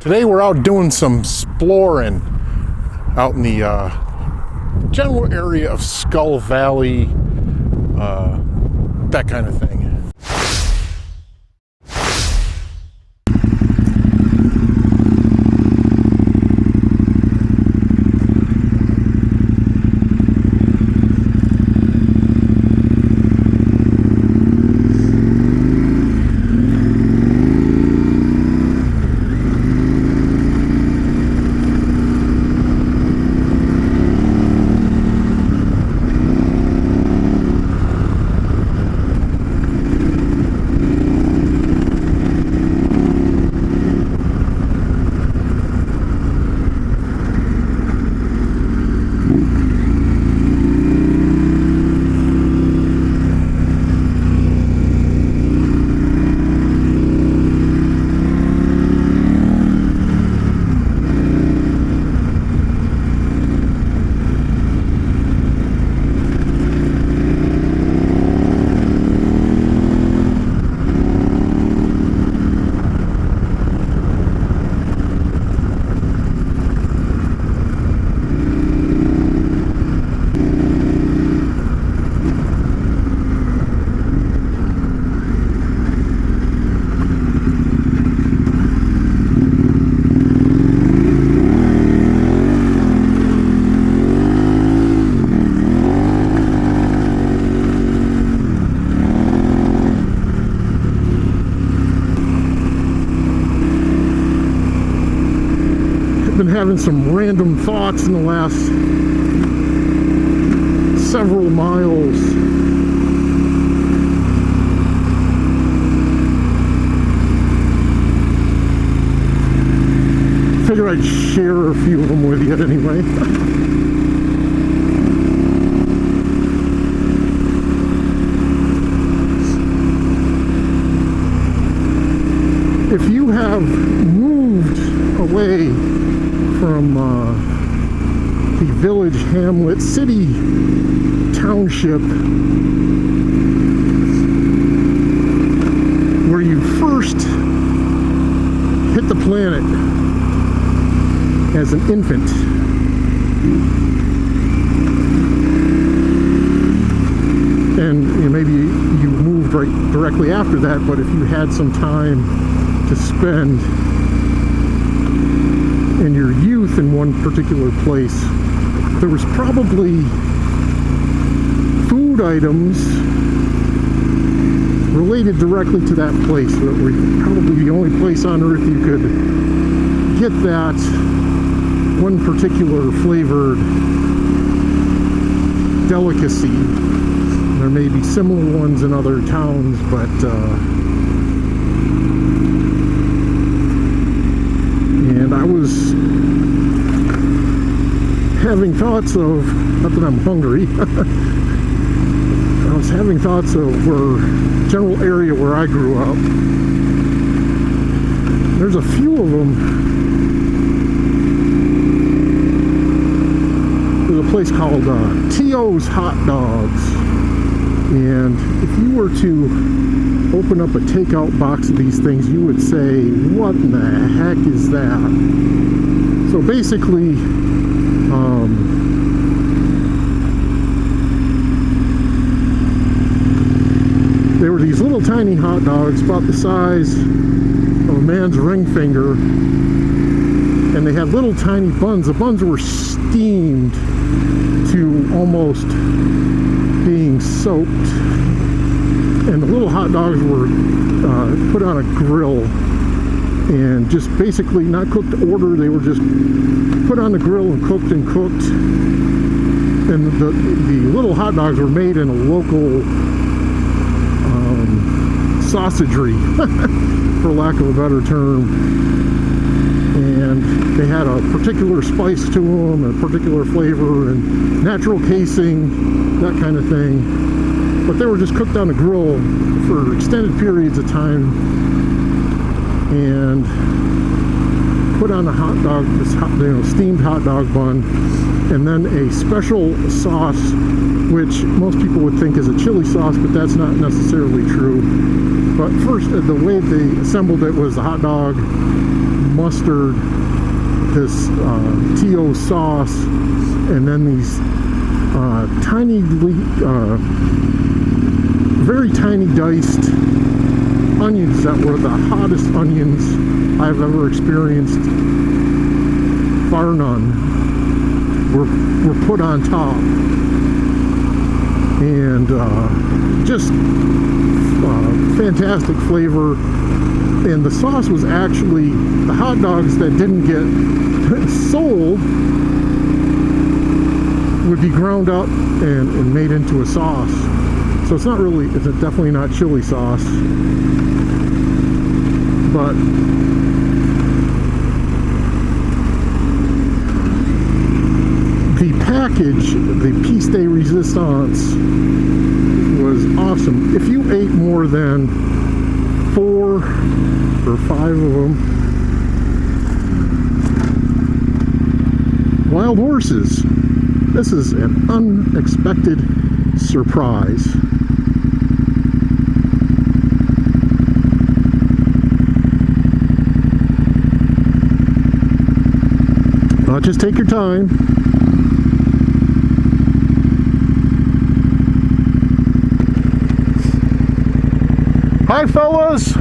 Today we're out doing some exploring out in the general area of Skull Valley, that kind of thing. Been having some random thoughts in the last several miles. Figure I'd share a few of them with you anyway. If you have moved away from the village, hamlet, city, township where you first hit the planet as an infant, and maybe you moved right directly after that, but if you had some time to spend in your youth in one particular place, there was probably food items related directly to that place. That were probably the only place on earth you could get that one particular flavored delicacy. There may be similar ones in other towns, but and I was having thoughts of, not that I'm hungry, I was having thoughts of where, general area where I grew up. There's a few of them. There's a place called T.O.'s Hot Dogs. And if you were to open up a takeout box of these things, you would say, what in the heck is that? So basically, they were these little tiny hot dogs about the size of a man's ring finger, and they had little tiny buns. The buns were steamed to almost being soaked, and the little hot dogs were put on a grill and just basically not cooked to order. They were just put on the grill and cooked. And the little hot dogs were made in a local sausagery, for lack of a better term. And they had a particular spice to them, a particular flavor, and natural casing, that kind of thing. But they were just cooked on the grill for extended periods of time and put on a hot dog, this steamed hot dog bun, and then a special sauce, which most people would think is a chili sauce, but that's not necessarily true. But first, the way they assembled it was the hot dog mustard, this TO sauce, and then these tiny, very tiny diced onions that were the hottest onions I've ever experienced, bar none, were put on top. And just fantastic flavor. And the sauce was actually the hot dogs that didn't get sold would be ground up and made into a sauce. So it's not really, it's definitely not chili sauce, but the package, the piece de resistance, was awesome. If you ate more than 4 or 5 of them, wild horses. This is an unexpected surprise. Just take your time. Hi, fellas.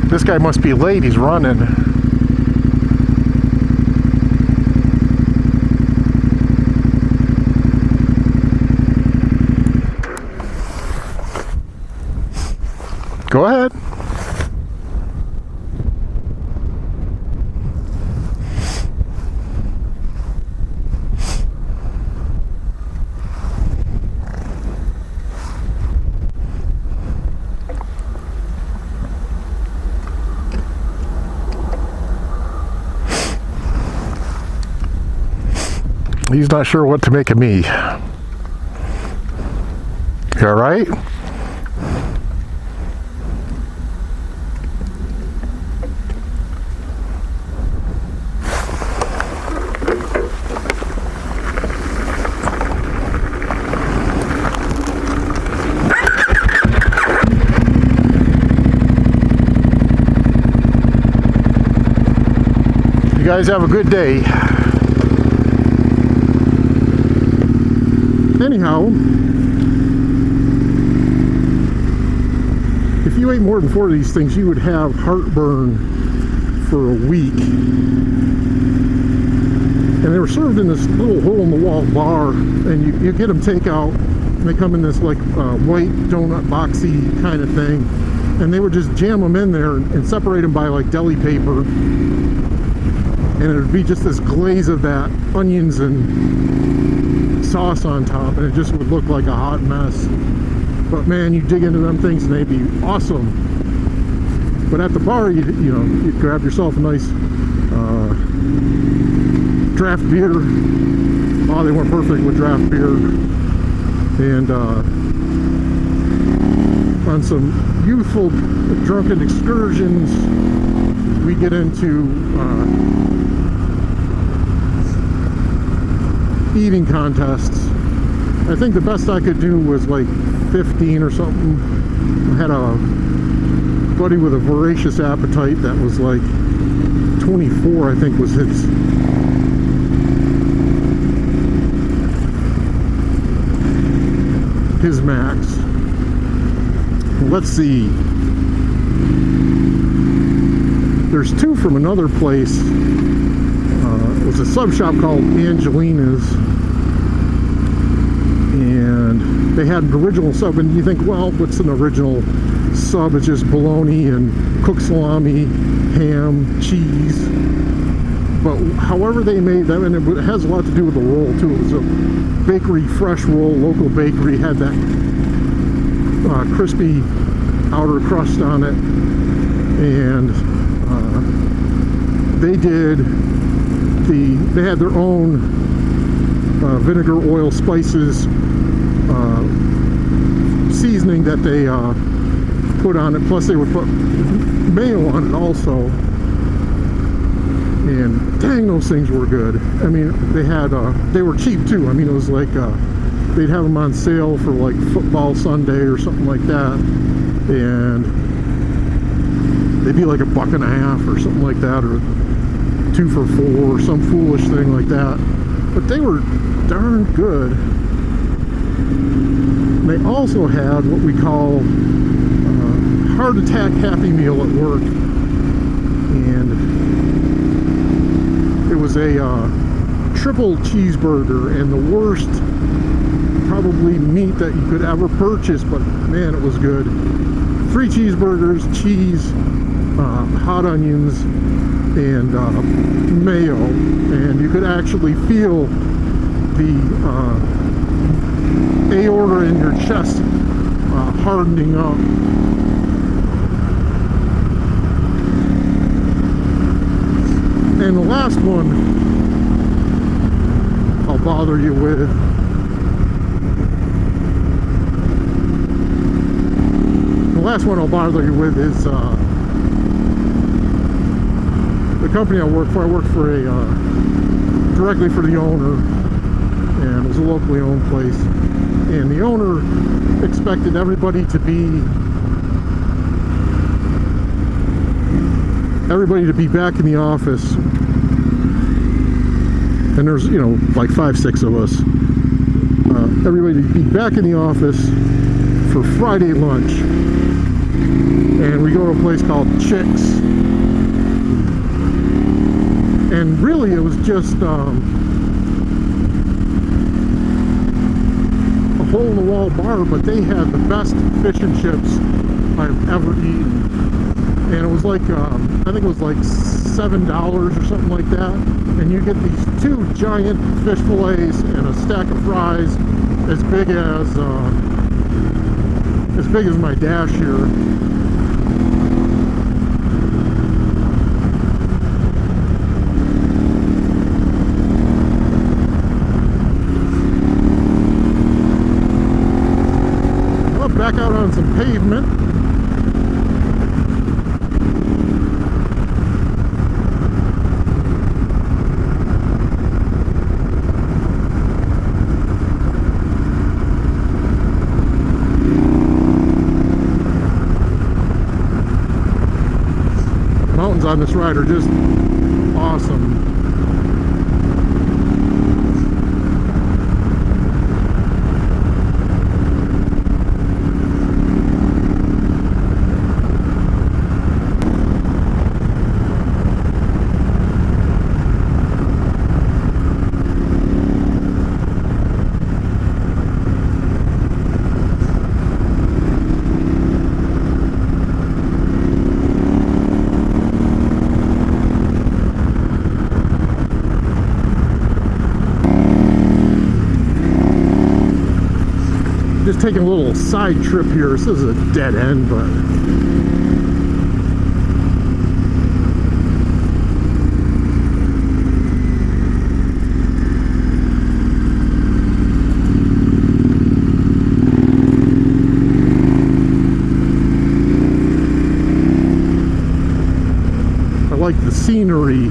This guy must be late. He's running. Go ahead. He's not sure what to make of me. You all right? You guys have a good day. Anyhow, if you ate more than 4 of these things, you would have heartburn for a week. And they were served in this little hole-in-the-wall bar, and you get them takeout, and they come in this like white donut boxy kind of thing, and they would just jam them in there and separate them by like deli paper, and it would be just this glaze of that onions and sauce on top, and it just would look like a hot mess. But man, you dig into them things and they'd be awesome. But at the bar, you'd grab yourself a nice draft beer. Oh, they weren't perfect with draft beer. And on some youthful drunken excursions, we get into eating contests. I think the best I could do was like 15 or something. I had a buddy with a voracious appetite that was like 24, I think was his max. Let's see. There's two from another place. It was a sub shop called Angelina's, and they had an original sub, and you think, well, what's an original sub? It's just bologna and cooked salami, ham, cheese. But however they made them, and it has a lot to do with the roll too. It was a bakery fresh roll, local bakery, had that crispy outer crust on it, and they had their own vinegar, oil, spices, seasoning that they put on it. Plus they would put mayo on it also. And dang, those things were good. I mean, they were cheap too. I mean, it was like they'd have them on sale for like football Sunday or something like that, and they'd be like $1.50 or something like that, or 2 for $4 or some foolish thing like that. But they were darn good. And they also had what we call heart attack Happy Meal at work, and it was a triple cheeseburger, and the worst probably meat that you could ever purchase, but man, it was good. 3 cheeseburgers, cheese, hot onions, and mayo, and you could actually feel the aorta in your chest hardening up. And the last one I'll bother you with is the company I work for. I work for directly for the owner, and it was a locally owned place, and the owner expected everybody to be back in the office, and there's, you know, like 5-6 of us, everybody to be back in the office for Friday lunch. And we go to a place called Chicks, and really it was just a hole-in-the-wall bar, but they had the best fish and chips I've ever eaten. And it was like, I think it was like $7 or something like that, and you get these 2 giant fish fillets and a stack of fries as big as my dash here. Back out on some pavement. Mountains on this ride are just awesome. Just taking a little side trip here. This is a dead end, but I like the scenery.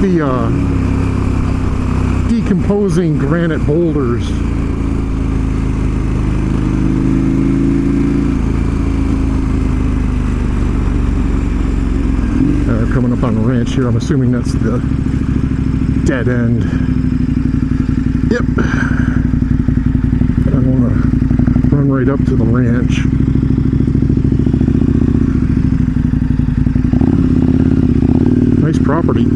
The decomposing granite boulders. Coming up on the ranch here. I'm assuming that's the dead end. Yep. I want to run right up to the ranch. Nice property.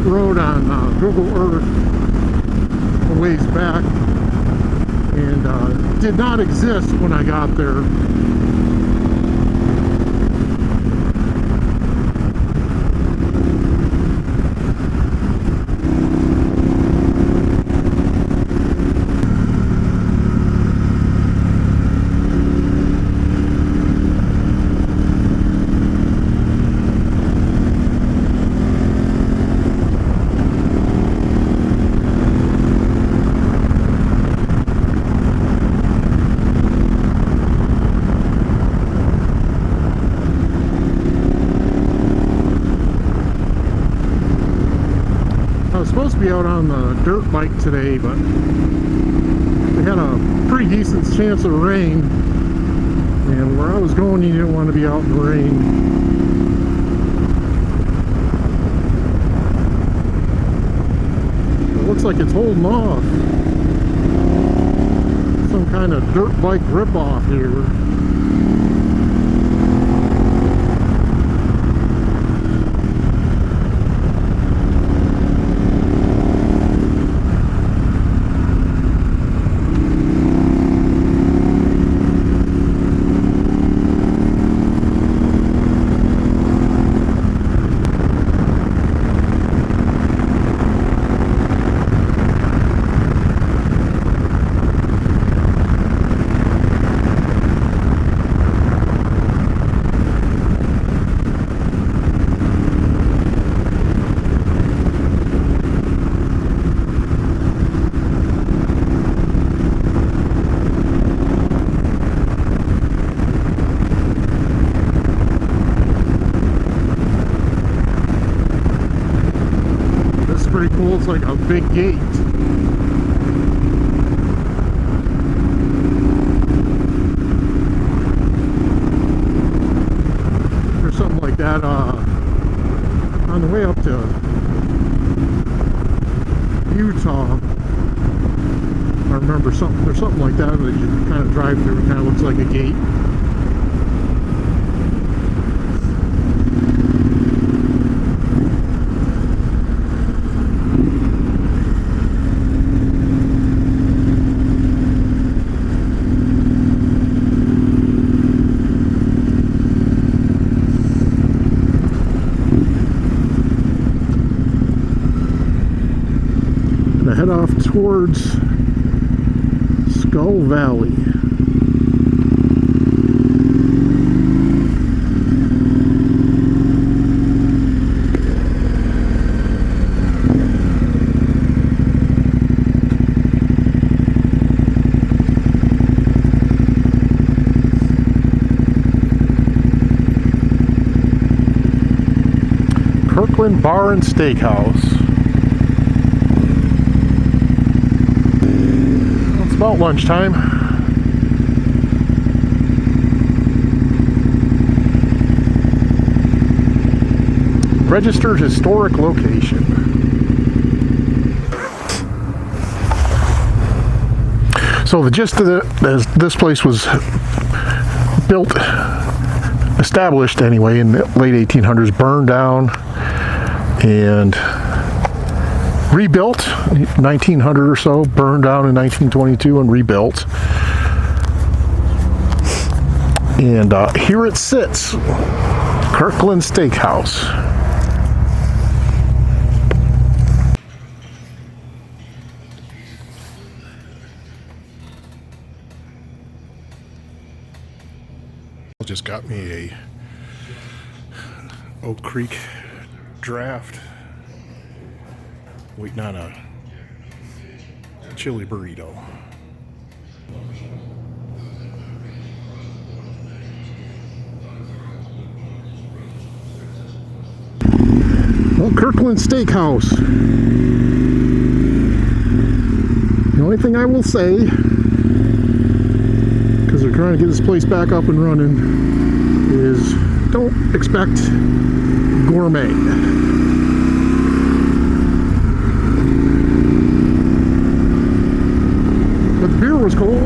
road on Google Earth a ways back, and did not exist when I got there. Supposed to be out on the dirt bike today, but they had a pretty decent chance of rain, and where I was going, you didn't want to be out in the rain. It looks like it's holding off. Some kind of dirt bike ripoff here. Pretty cool. It's like a big gate. There's something like that on the way up to Utah. I remember something. There's something like that that you kind of drive through. It kind of looks like a gate. Head off towards Skull Valley. Kirkland Bar and Steakhouse. About lunchtime. Registered historic location. So the gist of this place was built, established anyway, in the late 1800s, burned down and rebuilt 1900 or so, burned down in 1922 and rebuilt. And here it sits, Kirkland Steakhouse. Just got me a Oak Creek draft. Waiting on a chili burrito. Well, Kirkland Steakhouse. The only thing I will say, because they're trying to get this place back up and running, is don't expect gourmet. But the beer was cool.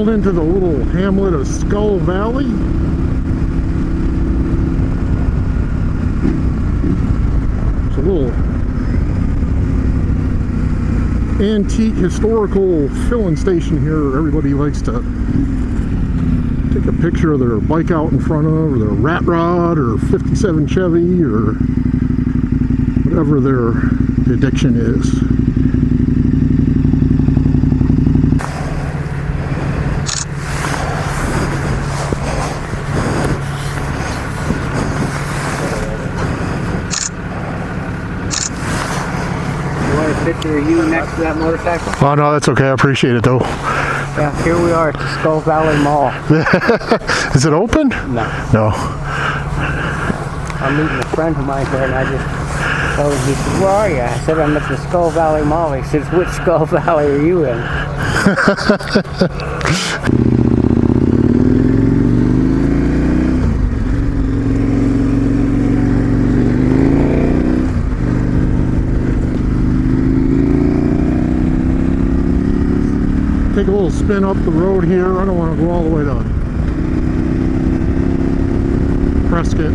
pulled into the little hamlet of Skull Valley. It's a little antique historical filling station here. Everybody likes to take a picture of their bike out in front of, or their rat rod, or 57 Chevy, or whatever their addiction is. Picture of you next to that motorcycle? Oh no, that's okay. I appreciate it though. Yeah, here we are at the Skull Valley Mall. Is it open? No. No. I'm meeting a friend of mine there, and I just told him, he said, where are you? I said, I'm at the Skull Valley Mall. He says, which Skull Valley are you in? Take a little spin up the road here. I don't want to go all the way to Prescott.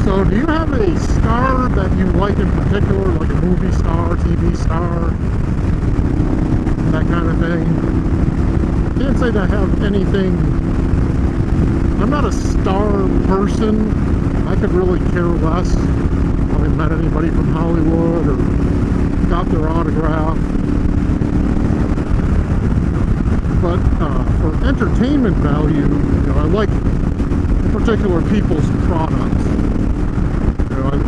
So do you have a star that you like in particular, like a movie star, TV star, that kind of thing? Can't say that I have anything. I'm not a star person. I could really care less. I haven't met anybody from Hollywood or got their autograph. But for entertainment value, you know, I like particular people's products. You know, I'm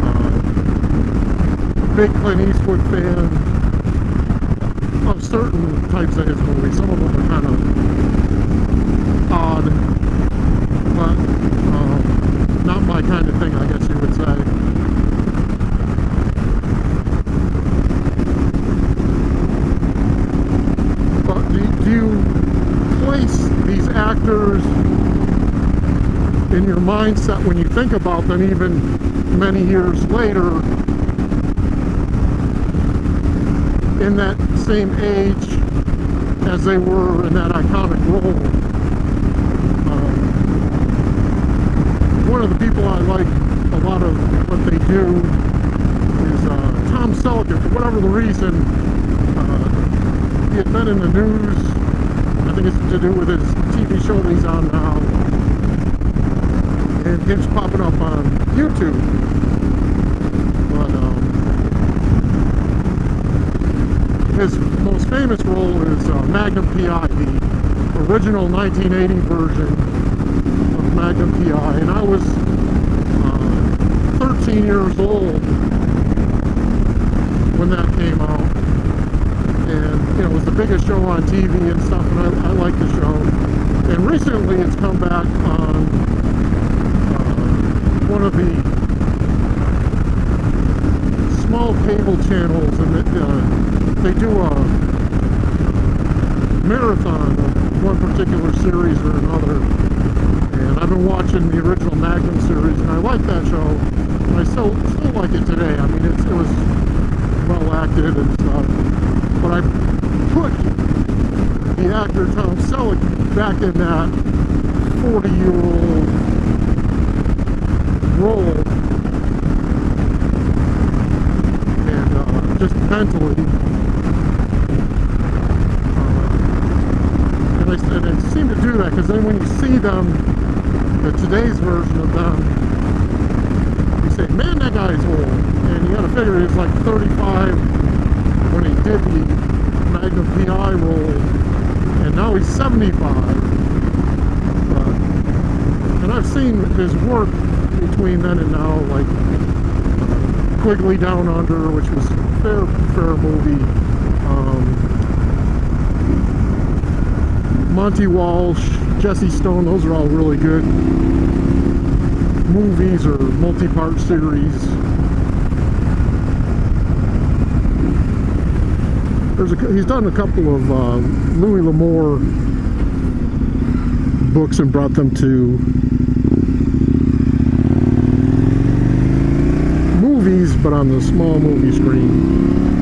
a big Clint Eastwood fan of certain types of his movies. Some of them are kind of odd, but not my kind of thing, I guess you would say. But do you place these actors in your mindset when you think about them, even many years later, in that same age as they were in that iconic role? One of the people I like a lot of what they do is Tom Selleck. For whatever the reason, he had been in the news. I think it's to do with his TV show that he's on now, and it's popping up on YouTube. But his most famous role is Magnum PI, the original 1980 version of Magnum PI, and I was 13 years old when that came out, and you know, it was the biggest show on TV and stuff, and I like the show. And recently it's come back on one of the small cable channels, and they do a marathon of one particular series or another, and I've been watching the original Magnum series, and I like that show. And I still like it today. I mean, it was well acted and stuff. But I put the actor Tom Selleck back in that 40-year-old role, and just mentally. And it seemed to do that, because then when you see them, today's version of them, you say, man, that guy's old. And you gotta figure he's like 35 when he did the Magnum PI role, and now he's 75. And I've seen his work between then and now, like Quigley Down Under, which was a fair movie. Monty Walsh, Jesse Stone, those are all really good movies or multi-part series. He's done a couple of Louis L'Amour books and brought them to movies, but on the small movie screen.